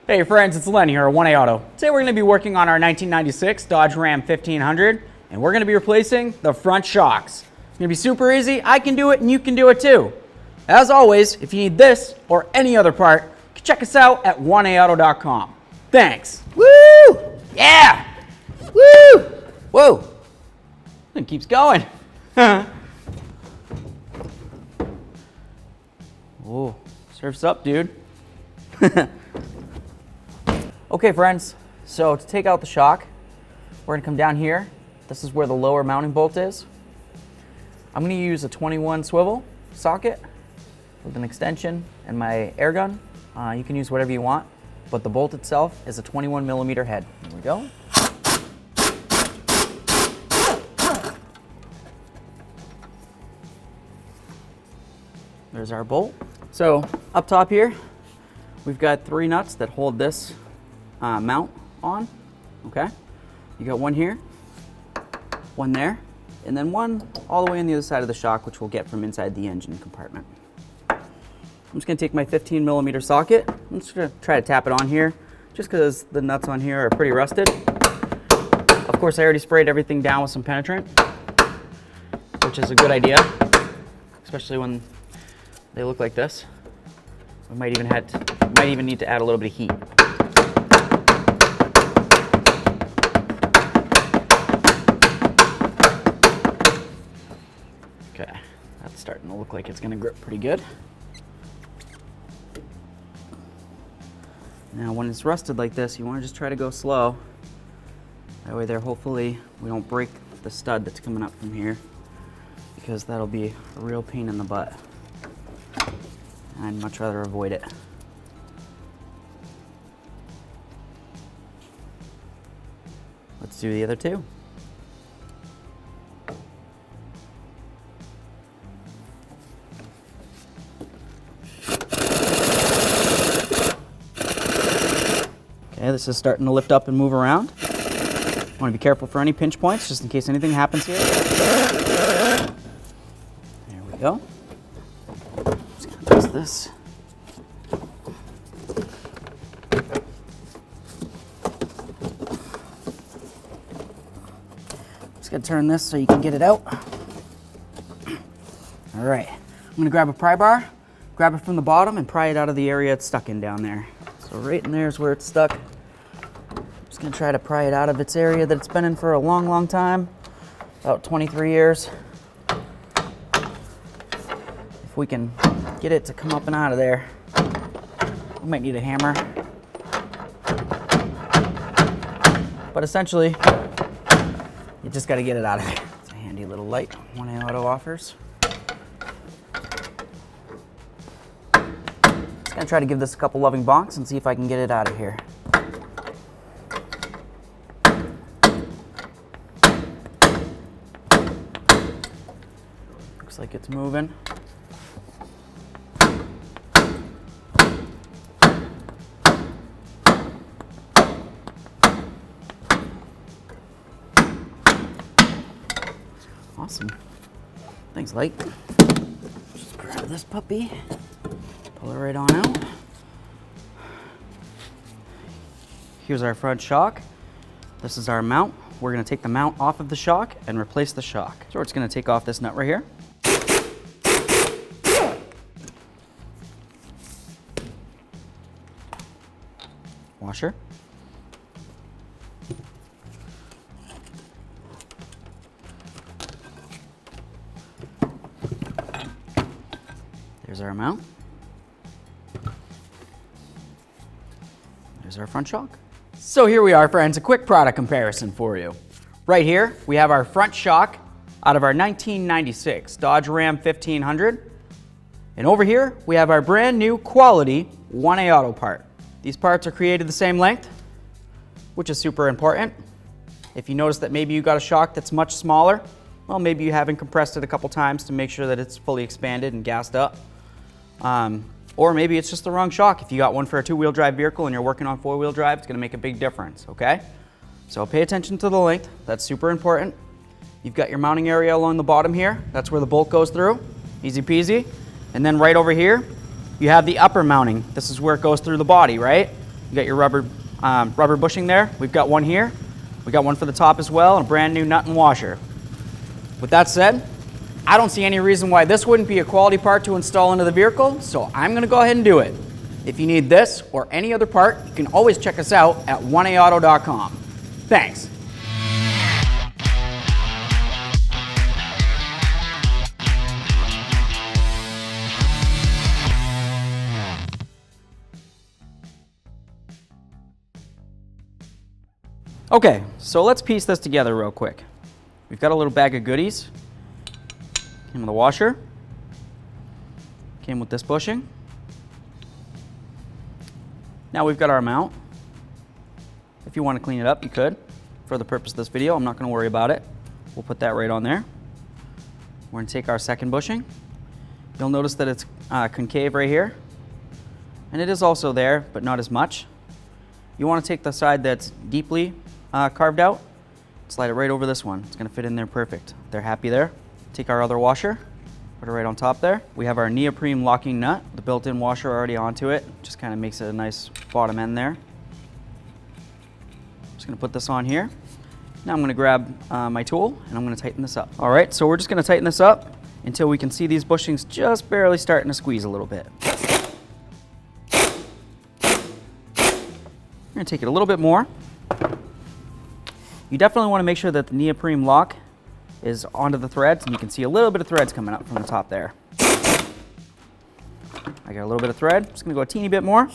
Hey friends, it's Len here at 1A Auto. Today we're going to be working on our 1996 Dodge Ram 1500 and we're going to be replacing the front shocks. It's going to be super easy. I can do it and you can do it too. As always, if you need this or any other part, you can check us out at 1aauto.com. Thanks. Woo! Yeah! Woo! Whoa! It keeps going. Oh, surf's up, dude. Okay friends, so to take out the shock, we're going to come down here. This is where the lower mounting bolt is. I'm going to use a 21 swivel socket with an extension and my air gun. You can use whatever you want, but the bolt itself is a 21 millimeter head. Here we go. There's our bolt. So up top here, we've got 3 nuts that hold this mount on, okay? You got one here, one there, and then one all the way on the other side of the shock, which we'll get from inside the engine compartment. I'm just gonna take my 15 millimeter socket. I'm just gonna try to tap it on here, just because the nuts on here are pretty rusted. Of course, I already sprayed everything down with some penetrant, which is a good idea, especially when they look like this. We might even need to add a little bit of heat. Okay, that's starting to look like it's going to grip pretty good. Now when it's rusted like this, you want to just try to go slow. That way there, hopefully we don't break the stud that's coming up from here, because that'll be a real pain in the butt. And I'd much rather avoid it. Let's do the other two. Okay, this is starting to lift up and move around. Want to be careful for any pinch points, just in case anything happens here. There we go. Just gonna twist this. Just gonna turn this so you can get it out. All right, I'm gonna grab a pry bar, grab it from the bottom and pry it out of the area it's stuck in down there. So right in there is where it's stuck. Just gonna try to pry it out of its area that it's been in for a long, long time, about 23 years. If we can get it to come up and out of there, we might need a hammer. But essentially, you just gotta get it out of there. It's a handy little light 1A Auto offers. Just gonna try to give this a couple loving bonks and see if I can get it out of here. Looks like it's moving. Awesome. Thanks, Light. Just grab this puppy, pull it right on out. Here's our front shock. This is our mount. We're going to take the mount off of the shock and replace the shock. So we're just going to take off this nut right here. Washer. There's our mount. There's our front shock. So here we are, friends, a quick product comparison for you. Right here, we have our front shock out of our 1996 Dodge Ram 1500. And over here, we have our brand new quality 1A Auto part. These parts are created the same length, which is super important. If you notice that maybe you got a shock that's much smaller, well, maybe you haven't compressed it a couple times to make sure that it's fully expanded and gassed up. Or maybe it's just the wrong shock. If you got one for a 2-wheel drive vehicle and you're working on 4-wheel drive, it's gonna make a big difference, okay? So pay attention to the length, that's super important. You've got your mounting area along the bottom here. That's where the bolt goes through, easy peasy. And then right over here, you have the upper mounting. This is where it goes through the body, right? You got your rubber bushing there. We've got one here. We got one for the top as well, and a brand new nut and washer. With that said, I don't see any reason why this wouldn't be a quality part to install into the vehicle, so I'm going to go ahead and do it. If you need this or any other part, you can always check us out at 1aauto.com. Thanks. Okay, so let's piece this together real quick. We've got a little bag of goodies. Came with a washer. Came with this bushing. Now we've got our mount. If you want to clean it up, you could. For the purpose of this video, I'm not going to worry about it. We'll put that right on there. We're going to take our second bushing. You'll notice that it's concave right here. And it is also there, but not as much. You want to take the side that's deeply carved out, slide it right over this one. It's going to fit in there perfect. They're happy there. Take our other washer, put it right on top there. We have our neoprene locking nut, the built-in washer already onto it. Just kind of makes it a nice bottom end there. Just going to put this on here. Now I'm going to grab my tool and I'm going to tighten this up. All right, so we're just going to tighten this up until we can see these bushings just barely starting to squeeze a little bit. I'm going to take it a little bit more. You definitely want to make sure that the neoprene lock is onto the threads, and you can see a little bit of threads coming up from the top there. I got a little bit of thread. Just going to go a teeny bit more.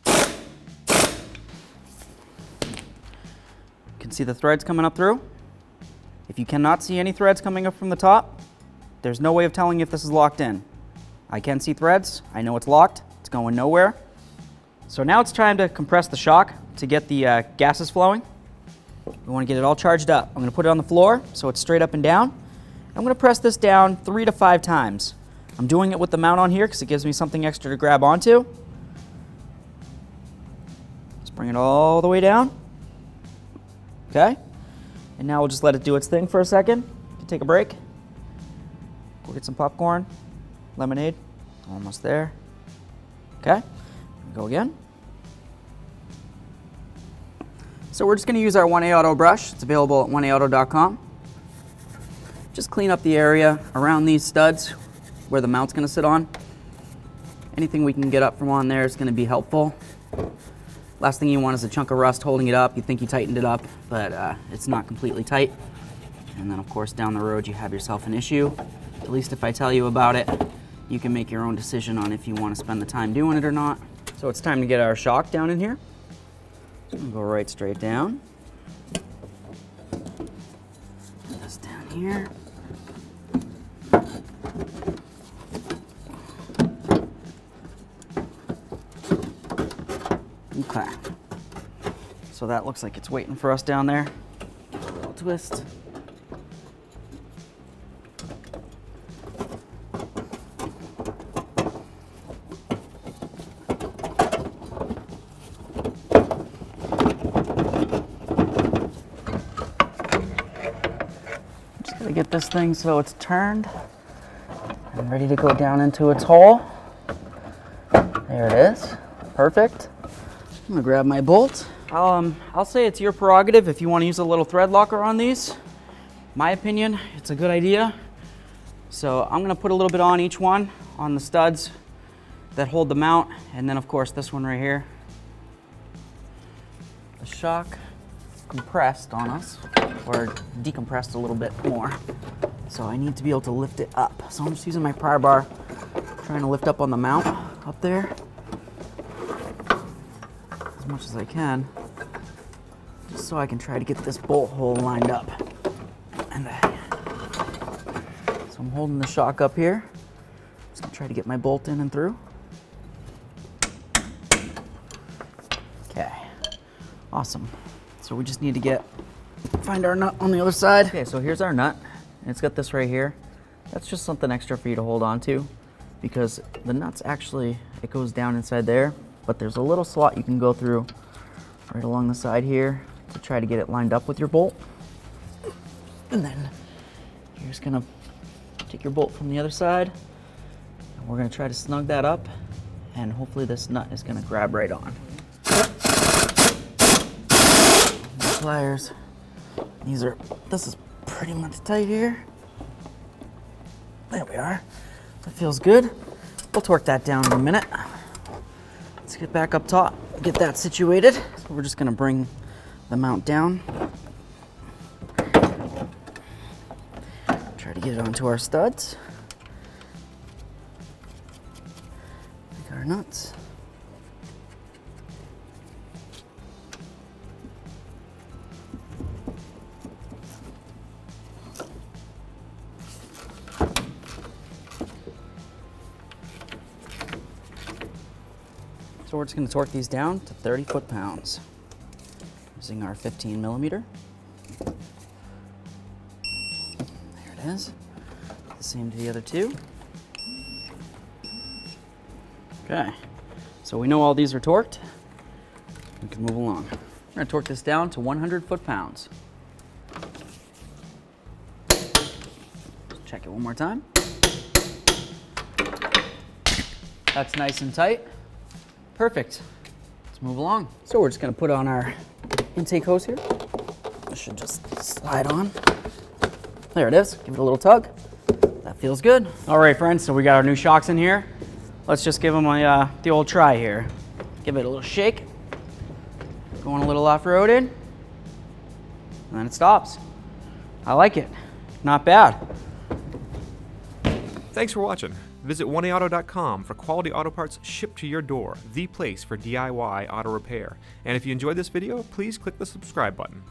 You can see the threads coming up through. If you cannot see any threads coming up from the top, there's no way of telling if this is locked in. I can see threads. I know it's locked. It's going nowhere. So now it's time to compress the shock to get the gases flowing. We want to get it all charged up. I'm going to put it on the floor so it's straight up and down. I'm going to press this down 3 to 5 times. I'm doing it with the mount on here because it gives me something extra to grab onto. Let's bring it all the way down. Okay. And now we'll just let it do its thing for a second. Take a break. Go get some popcorn, lemonade. Almost there. Okay. Go again. So we're just going to use our 1A Auto brush. It's available at 1aauto.com. Just clean up the area around these studs where the mount's going to sit on. Anything we can get up from on there is going to be helpful. Last thing you want is a chunk of rust holding it up. You think you tightened it up, but it's not completely tight. And then of course down the road you have yourself an issue. At least if I tell you about it, you can make your own decision on if you want to spend the time doing it or not. So it's time to get our shock down in here. Go right straight down. Put this down here. Okay. So that looks like it's waiting for us down there. Give it a little twist. Get this thing so it's turned and ready to go down into its hole. There it is. Perfect. I'm gonna grab my bolt. I'll say it's your prerogative if you want to use a little thread locker on these. My opinion, it's a good idea. So I'm gonna put a little bit on each one on the studs that hold the mount, and then of course this one right here. The shock compressed on us, or decompressed a little bit more. So I need to be able to lift it up. So I'm just using my pry bar, trying to lift up on the mount up there as much as I can, just so I can try to get this bolt hole lined up. And so I'm holding the shock up here. Just gonna try to get my bolt in and through. Okay, awesome. So we just need to find our nut on the other side. Okay, so here's our nut. And it's got this right here. That's just something extra for you to hold on to, because the nut's actually, it goes down inside there, but there's a little slot you can go through right along the side here to try to get it lined up with your bolt. And then you're just gonna take your bolt from the other side, and we're gonna try to snug that up, and hopefully this nut is gonna grab right on. pliers. This is pretty much tight here. There we are. That feels good. We'll torque that down in a minute. Let's get back up top, get that situated. So we're just gonna bring the mount down. Try to get it onto our studs. Make our nuts. So we're just going to torque these down to 30 foot-pounds using our 15 millimeter. There it is. The same to the other two. Okay, so we know all these are torqued. We can move along. We're going to torque this down to 100 foot-pounds. Check it one more time. That's nice and tight. Perfect. Let's move along. So we're just going to put on our intake hose here. This should just slide on. There it is. Give it a little tug. That feels good. All right, friends. So we got our new shocks in here. Let's just give them the old try here. Give it a little shake. Going a little off-roaded. And then it stops. I like it. Not bad. Thanks for watching. Visit oneauto.com for quality auto parts shipped to your door, the place for DIY auto repair. And if you enjoyed this video, please click the subscribe button.